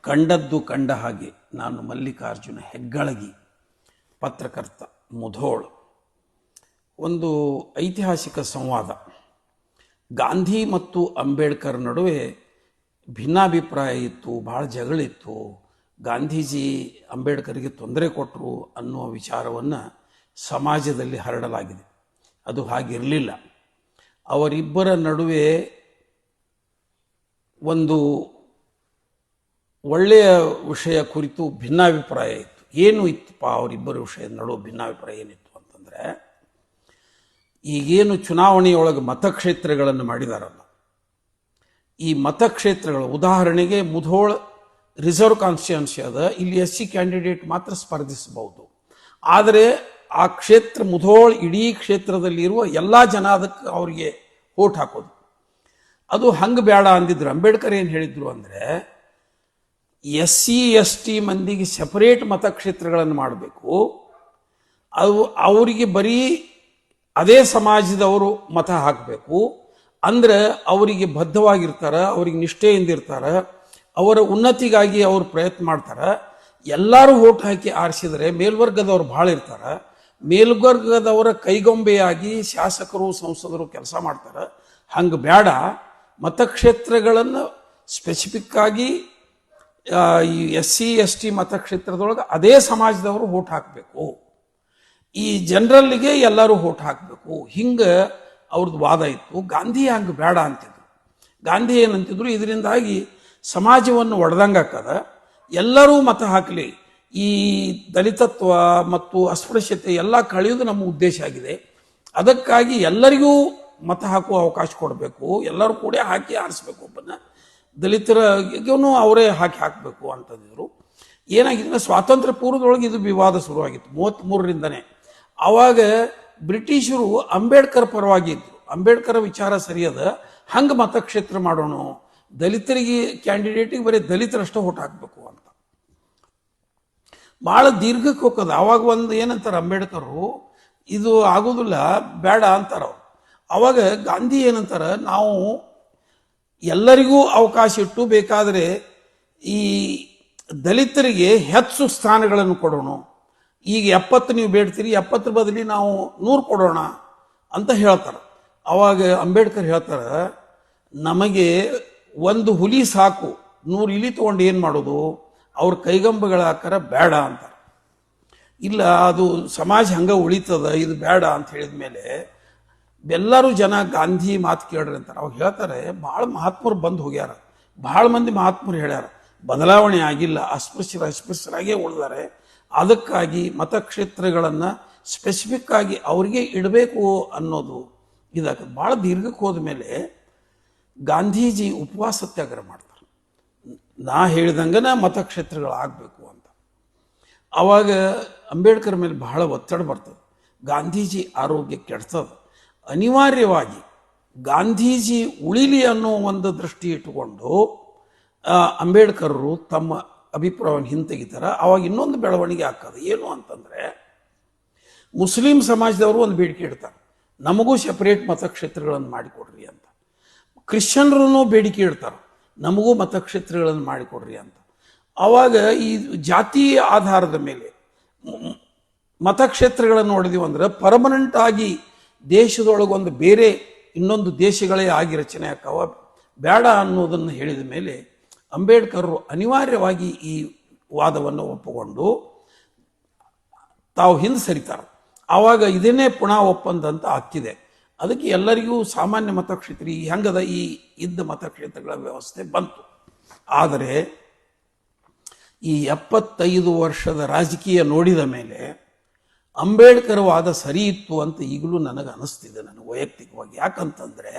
ಕಂಡದ್ದು ಕಂಡ ಹಾಗೆ. ನಾನು ಮಲ್ಲಿಕಾರ್ಜುನ ಹೆಗ್ಗಳಗಿ, ಪತ್ರಕರ್ತ, ಮುಧೋಳ್. ಒಂದು ಐತಿಹಾಸಿಕ ಸಂವಾದ. ಗಾಂಧಿ ಮತ್ತು ಅಂಬೇಡ್ಕರ್ ನಡುವೆ ಭಿನ್ನಾಭಿಪ್ರಾಯ ಇತ್ತು, ಭಾಳ ಜಗಳಿತ್ತು. ಗಾಂಧೀಜಿ ಅಂಬೇಡ್ಕರ್ಗೆ ತೊಂದರೆ ಕೊಟ್ಟರು ಅನ್ನುವ ವಿಚಾರವನ್ನು ಸಮಾಜದಲ್ಲಿ ಹರಡಲಾಗಿದೆ. ಅದು ಹಾಗಿರಲಿಲ್ಲ. ಅವರಿಬ್ಬರ ನಡುವೆ ಒಂದು ಒಳ್ಳೆಯ ವಿಷಯ ಕುರಿತು ಭಿನ್ನಾಭಿಪ್ರಾಯ ಇತ್ತು. ಏನು ಇತ್ತಪ್ಪ ಅವರಿಬ್ಬರ ವಿಷಯದ ನಡುವೆ ಭಿನ್ನಾಭಿಪ್ರಾಯ ಏನಿತ್ತು ಅಂತಂದರೆ, ಈಗೇನು ಚುನಾವಣೆಯೊಳಗೆ ಮತಕ್ಷೇತ್ರಗಳನ್ನು ಮಾಡಿದಾರಲ್ಲ, ಈ ಮತಕ್ಷೇತ್ರಗಳು, ಉದಾಹರಣೆಗೆ ಮುಧೋಳ್ ರಿಸರ್ವ್ ಕಾನ್ಸ್ಟಿಟ್ಯೂನ್ಸಿ ಅದ, ಇಲ್ಲಿ SC ಕ್ಯಾಂಡಿಡೇಟ್ ಮಾತ್ರ ಸ್ಪರ್ಧಿಸಬಹುದು. ಆದರೆ ಆ ಕ್ಷೇತ್ರ ಮುಧೋಳ್ ಇಡೀ ಕ್ಷೇತ್ರದಲ್ಲಿರುವ ಎಲ್ಲ ಜನ ಅದಕ್ಕೆ ಅವರಿಗೆ ವೋಟ್ ಹಾಕೋದು. ಅದು ಹಂಗೆ ಬೇಡ ಅಂದಿದ್ರು. ಅಂಬೇಡ್ಕರ್ ಏನು ಹೇಳಿದ್ರು ಅಂದರೆ, SC ST ಮಂದಿಗೆ ಸೆಪರೇಟ್ ಮತಕ್ಷೇತ್ರಗಳನ್ನು ಮಾಡಬೇಕು. ಅವರಿಗೆ ಬರೀ ಅದೇ ಸಮಾಜದವರು ಮತ ಹಾಕಬೇಕು. ಅಂದ್ರೆ ಅವರಿಗೆ ಬದ್ಧವಾಗಿರ್ತಾರೆ, ಅವರಿಗೆ ನಿಷ್ಠೆಯಿಂದ ಇರ್ತಾರೆ, ಅವರ ಉನ್ನತಿಗಾಗಿ ಅವರು ಪ್ರಯತ್ನ ಮಾಡ್ತಾರೆ. ಎಲ್ಲರೂ ವೋಟ್ ಹಾಕಿ ಆರಿಸಿದರೆ ಮೇಲ್ವರ್ಗದವ್ರು ಭಾಳ ಇರ್ತಾರೆ. ಮೇಲ್ವರ್ಗದವರ ಕೈಗೊಂಬೆಯಾಗಿ ಶಾಸಕರು ಸಂಸದರು ಕೆಲಸ ಮಾಡ್ತಾರೆ. ಹಂಗೆ ಬೇಡ, ಮತಕ್ಷೇತ್ರಗಳನ್ನು ಸ್ಪೆಸಿಫಿಕ್ ಆಗಿ ಈ SC ST ಮತಕ್ಷೇತ್ರದೊಳಗೆ ಅದೇ ಸಮಾಜದವರು ವೋಟ್ ಹಾಕಬೇಕು, ಈ ಜನರಲ್ಲಿಗೆ ಎಲ್ಲರೂ ವೋಟ್ ಹಾಕಬೇಕು. ಹಿಂಗೆ ಅವ್ರದ್ದು ವಾದ ಇತ್ತು. ಗಾಂಧಿ ಹಂಗೆ ಬೇಡ ಅಂತಿದ್ರು. ಗಾಂಧಿ ಏನಂತಿದ್ರು, ಇದರಿಂದಾಗಿ ಸಮಾಜವನ್ನು ಒಡೆದಂಗೆ ಹಾಕದ, ಎಲ್ಲರೂ ಮತ ಹಾಕಲಿ, ಈ ದಲಿತತ್ವ ಮತ್ತು ಅಸ್ಪೃಶ್ಯತೆ ಎಲ್ಲ ಕಳೆಯೋದು ನಮ್ಮ ಉದ್ದೇಶ ಆಗಿದೆ. ಅದಕ್ಕಾಗಿ ಎಲ್ಲರಿಗೂ ಮತ ಹಾಕುವ ಅವಕಾಶ ಕೊಡಬೇಕು, ಎಲ್ಲರೂ ಕೂಡ ಹಾಕಿ ಆರಿಸ್ಬೇಕು. ಒಬ್ಬನ ದಲಿತರಿಗೂ ಅವರೇ ಹಾಕಬೇಕು ಅಂತಂದಿದ್ರು. ಏನಾಗಿದೆ, ಸ್ವಾತಂತ್ರ್ಯ ಪೂರ್ವದೊಳಗೆ ಇದು ವಿವಾದ ಶುರುವಾಗಿತ್ತು 33ರಿಂದನೇ. ಆವಾಗ ಬ್ರಿಟಿಷರು ಅಂಬೇಡ್ಕರ್ ಪರವಾಗಿ ಇದ್ರು. ಅಂಬೇಡ್ಕರ್ ವಿಚಾರ ಸರಿಯದ, ಹಂಗೆ ಮತಕ್ಷೇತ್ರ ಮಾಡೋಣ, ದಲಿತರಿಗೆ ಕ್ಯಾಂಡಿಡೇಟಿಗೆ ಬರೀ ದಲಿತರಷ್ಟೇ ವೋಟ್ ಹಾಕಬೇಕು ಅಂತ ಭಾಳ ದೀರ್ಘಕ್ಕೆ ಹೋಗೋದು. ಆವಾಗ ಒಂದು ಏನಂತಾರೆ ಅಂಬೇಡ್ಕರು, ಇದು ಆಗೋದಿಲ್ಲ, ಬೇಡ ಅಂತಾರ ಅವ್ರು. ಅವಾಗ ಗಾಂಧಿ ಏನಂತಾರೆ, ನಾವು ಎಲ್ಲರಿಗೂ ಅವಕಾಶ ಇಟ್ಟು ಬೇಕಾದರೆ ಈ ದಲಿತರಿಗೆ ಹೆಚ್ಚು ಸ್ಥಾನಗಳನ್ನು ಕೊಡೋಣ. ಈಗ 70 ನೀವು ಬೇಡ್ತೀರಿ, 70 ಬದಲಿ ನಾವು 100 ಕೊಡೋಣ ಅಂತ ಹೇಳ್ತಾರೆ. ಅವಾಗ ಅಂಬೇಡ್ಕರ್ ಹೇಳ್ತಾರೆ, ನಮಗೆ ಒಂದು ಹುಲಿ ಸಾಕು, 100 ಇಲಿ ತೊಗೊಂಡು ಏನು ಮಾಡೋದು, ಅವ್ರ ಕೈಗಂಬಗಳ ಆಕಾರ ಬೇಡ ಅಂತಾರೆ. ಇಲ್ಲ, ಅದು ಸಮಾಜ ಹಂಗೆ ಉಳಿತದ, ಇದು ಬೇಡ ಅಂತ ಹೇಳಿದ ಮೇಲೆ ಎಲ್ಲರೂ ಜನ ಗಾಂಧಿ ಮಾತು ಕೇಳ್ರಿ ಅಂತಾರೆ. ಅವ್ರು ಹೇಳ್ತಾರೆ, ಭಾಳ ಮಹಾತ್ಮರು ಬಂದು ಹೋಗ್ಯಾರ, ಭಾಳ ಮಂದಿ ಮಹಾತ್ಮರು ಹೇಳ್ಯಾರ, ಬದಲಾವಣೆ ಆಗಿಲ್ಲ, ಅಸ್ಪೃಶ್ಯರಾಗೇ ಉಳಿದಾರೆ. ಅದಕ್ಕಾಗಿ ಮತಕ್ಷೇತ್ರಗಳನ್ನು ಸ್ಪೆಸಿಫಿಕ್ ಆಗಿ ಅವರಿಗೆ ಇಡಬೇಕು ಅನ್ನೋದು ಇದಾಗ್ತದೆ. ಭಾಳ ದೀರ್ಘಕ್ಕೆ ಹೋದ ಮೇಲೆ ಗಾಂಧೀಜಿ ಉಪವಾಸ ಸತ್ಯಾಗ್ರಹ ಮಾಡ್ತಾರೆ. ನಾ ಹೇಳಿದಂಗನ ಮತಕ್ಷೇತ್ರಗಳಾಗಬೇಕು ಅಂತ. ಆವಾಗ ಅಂಬೇಡ್ಕರ್ ಮೇಲೆ ಬಹಳ ಒತ್ತಡ ಬರ್ತದೆ. ಗಾಂಧೀಜಿ ಆರೋಗ್ಯ ಕೆಡ್ತದೆ. ಅನಿವಾರ್ಯವಾಗಿ ಗಾಂಧೀಜಿ ಉಳಿಲಿ ಅನ್ನೋ ಒಂದು ದೃಷ್ಟಿ ಇಟ್ಟುಕೊಂಡು ಅಂಬೇಡ್ಕರರು ತಮ್ಮ ಅಭಿಪ್ರಾಯವನ್ನು ಹಿಂತೆಗಿತಾರೆ. ಅವಾಗ ಇನ್ನೊಂದು ಬೆಳವಣಿಗೆ ಆಗ್ತದೆ. ಏನು ಅಂತಂದರೆ, ಮುಸ್ಲಿಂ ಸಮಾಜದವರು ಒಂದು ಬೇಡಿಕೆ ಇಡ್ತಾರೆ, ನಮಗೂ ಸೆಪರೇಟ್ ಮತಕ್ಷೇತ್ರಗಳನ್ನು ಮಾಡಿಕೊಡ್ರಿ ಅಂತ. ಕ್ರಿಶ್ಚಿಯನ್ರೂ ಬೇಡಿಕೆ ಇಡ್ತಾರೆ, ನಮಗೂ ಮತಕ್ಷೇತ್ರಗಳನ್ನು ಮಾಡಿಕೊಡ್ರಿ ಅಂತ. ಆವಾಗ ಈ ಜಾತಿ ಆಧಾರದ ಮೇಲೆ ಮತಕ್ಷೇತ್ರಗಳನ್ನು ನೋಡಿದೀವಿ ಅಂದ್ರೆ, ಪರ್ಮನೆಂಟ್ ಆಗಿ ದೇಶದೊಳಗೊಂದು ಬೇರೆ ಇನ್ನೊಂದು ದೇಶಗಳೇ ಆಗಿ ರಚನೆ ಆಕಾವ, ಬೇಡ ಅನ್ನೋದನ್ನು ಹೇಳಿದ ಮೇಲೆ ಅಂಬೇಡ್ಕರ್ ಅನಿವಾರ್ಯವಾಗಿ ಈ ವಾದವನ್ನು ಒಪ್ಪಿಕೊಂಡು ತಾವು ಹಿಂದೆ ಸರಿತಾರೆ. ಆವಾಗ ಇದನ್ನೇ ಪುನಃ ಒಪ್ಪಂದ ಅಂತ ಆಗ್ತಿದೆ. ಅದಕ್ಕೆ ಎಲ್ಲರಿಗೂ ಸಾಮಾನ್ಯ ಮತಕ್ಷೇತ್ರ ಹೆಂಗದ ಈ ಇದ್ದ ಮತಕ್ಷೇತ್ರಗಳ ವ್ಯವಸ್ಥೆ ಬಂತು. ಆದರೆ ಈ 75 ವರ್ಷದ ರಾಜಕೀಯ ನೋಡಿದ ಮೇಲೆ ಅಂಬೇಡ್ಕರ್ ವಾದ ಸರಿ ಇತ್ತು ಅಂತ ಈಗಲೂ ನನಗೆ ಅನಿಸ್ತಿದೆ, ನನಗೆ ವೈಯಕ್ತಿಕವಾಗಿ. ಯಾಕಂತಂದರೆ,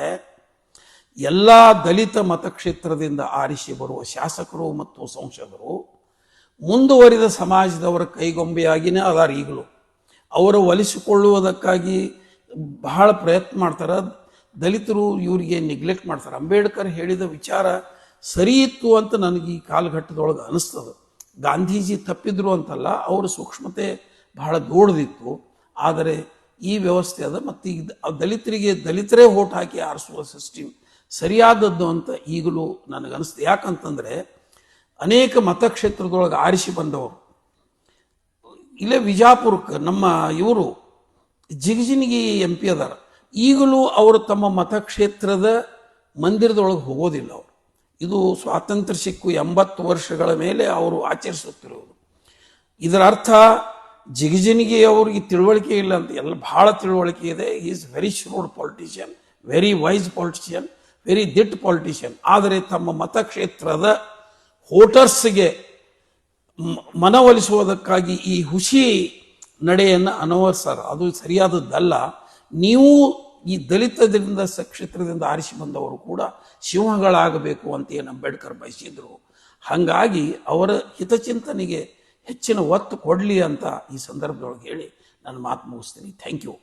ಎಲ್ಲ ದಲಿತ ಮತಕ್ಷೇತ್ರದಿಂದ ಆರಿಸಿ ಬರುವ ಶಾಸಕರು ಮತ್ತು ಸಂಸದರು ಮುಂದುವರಿದ ಸಮಾಜದವರ ಕೈಗೊಂಬೆಯಾಗಿಯೇ ಅದಾರ. ಈಗಲೂ ಅವರು ಒಲಿಸಿಕೊಳ್ಳುವುದಕ್ಕಾಗಿ ಬಹಳ ಪ್ರಯತ್ನ ಮಾಡ್ತಾರೆ. ದಲಿತರು ಇವರಿಗೆ ನೆಗ್ಲೆಕ್ಟ್ ಮಾಡ್ತಾರೆ. ಅಂಬೇಡ್ಕರ್ ಹೇಳಿದ ವಿಚಾರ ಸರಿ ಇತ್ತು ಅಂತ ನನಗೆ ಈ ಕಾಲಘಟ್ಟದೊಳಗೆ ಅನಿಸ್ತದೆ. ಗಾಂಧೀಜಿ ತಪ್ಪಿದ್ರು ಅಂತಲ್ಲ, ಅವರ ಸೂಕ್ಷ್ಮತೆ ಬಹಳ ದೊಡ್ಡದಿತ್ತು. ಆದರೆ ಈ ವ್ಯವಸ್ಥೆ ಅದ, ಮತ್ತು ಈಗ ದಲಿತರಿಗೆ ದಲಿತರೇ ವೋಟ್ ಹಾಕಿ ಆರಿಸುವ ಸಿಸ್ಟಮ್ ಸರಿಯಾದದ್ದು ಅಂತ ಈಗಲೂ ನನಗನ್ನಿಸ್ತು. ಯಾಕಂತಂದರೆ ಅನೇಕ ಮತಕ್ಷೇತ್ರದೊಳಗೆ ಆರಿಸಿ ಬಂದವರು. ಇಲ್ಲೇ ವಿಜಾಪುರಕ್ಕೆ ನಮ್ಮ ಇವರು ಜಿಗಜಿಣಗಿ MP ಅದಾರ. ಈಗಲೂ ಅವರು ತಮ್ಮ ಮತಕ್ಷೇತ್ರದ ಮಂದಿರದೊಳಗೆ ಹೋಗೋದಿಲ್ಲ. ಅವರು ಇದು ಸ್ವಾತಂತ್ರ್ಯ ಸಿಕ್ಕು 80 ವರ್ಷಗಳ ಮೇಲೆ ಅವರು ಆಚರಿಸುತ್ತಿರುವುದು. ಇದರ ಅರ್ಥ ಜಿಗಜಿಣಗಿ ಅವ್ರಿಗೆ ತಿಳುವಳಿಕೆ ಇಲ್ಲ ಅಂತ ಎಲ್ಲ, ಬಹಳ ತಿಳುವಳಿಕೆ ಇದೆ. Is very shrewd politician, very wise politician, very ದಿಟ್ ಪಾಲಿಟಿಷಿಯನ್. ಆದರೆ ತಮ್ಮ ಮತಕ್ಷೇತ್ರದ ವೋಟರ್ಸ್ಗೆ ಮನವೊಲಿಸುವುದಕ್ಕಾಗಿ ಈ ಹುಸಿ ನಡೆಯನ್ನು ಅನುವರ್ಸಾರ. ಅದು ಸರಿಯಾದದ್ದಲ್ಲ. ನೀವು ಈ ದಲಿತದಿಂದ ಕ್ಷೇತ್ರದಿಂದ ಆರಿಸಿ ಬಂದವರು ಕೂಡ ಸಿಂಹಗಳಾಗಬೇಕು ಅಂತ ಏನು ಅಂಬೇಡ್ಕರ್ ಬಯಸಿದ್ರು. ಹಾಗಾಗಿ ಅವರ ಹಿತಚಿಂತನೆಗೆ ಹೆಚ್ಚಿನ ಒತ್ತು ಕೊಡಲಿ ಅಂತ ಈ ಸಂದರ್ಭದೊಳಗೆ ಹೇಳಿ ನನ್ನ ಮಾತು ಮುಗಿಸ್ತೀನಿ. Thank you.